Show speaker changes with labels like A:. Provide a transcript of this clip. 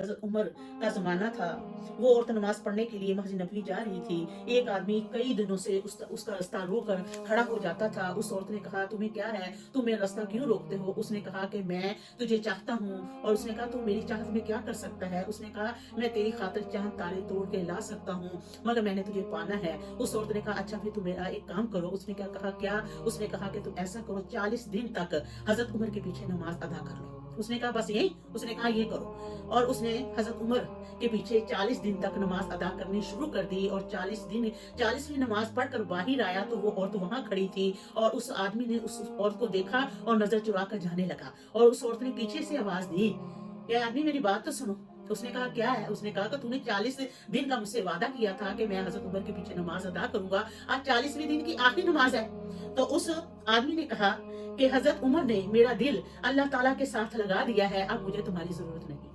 A: हज़रत उमर का ज़माना था। वो औरत नमाज़ पढ़ने के लिए मस्जिद नबवी जा रही थी। एक आदमी कई दिनों से उसका रास्ता रोक कर खड़ा हो जाता था। उस औरत ने कहा, तुम्हें क्या है? तुम मेरा रास्ता क्यों रोकते हो? उसने कहा कि मैं तुझे चाहता हूँ। और उसने कहा, तू मेरी चाहत में क्या कर सकता है? उसने कहा, मैं तेरी खातिर चाँद तारे तोड़ के ला सकता हूँ, मगर मैंने तुझे पाना है। उस औरत ने कहा, अच्छा फिर तुम मेरा एक काम करो। उसने क्या कहा, क्या? उसने कहा कि तुम ऐसा करो, 40 दिन तक हज़रत उमर के पीछे नमाज़ अदा कर लो। उसने कहा, बस यही? उसने कहा, ये करो। और उसने हज़रत उमर के पीछे 40 दिन तक नमाज अदा करनी शुरू कर दी। और 40वीं नमाज पढ़कर बाहर आया तो वो औरत वहां खड़ी थी। और उस आदमी ने उस औरत को देखा और नजर चुरा कर जाने लगा। और उस औरत ने पीछे से आवाज दी, क्या आदमी मेरी बात तो सुनो। उसने कहा, क्या है? उसने कहा कि तूने 40 दिन का मुझसे वादा किया था कि मैं हजरत उमर के पीछे नमाज अदा करूंगा। आज 40वें दिन की आखिरी नमाज है। तो उस आदमी ने कहा कि हजरत उमर ने मेरा दिल अल्लाह ताला के साथ लगा दिया है, अब मुझे तुम्हारी जरूरत नहीं।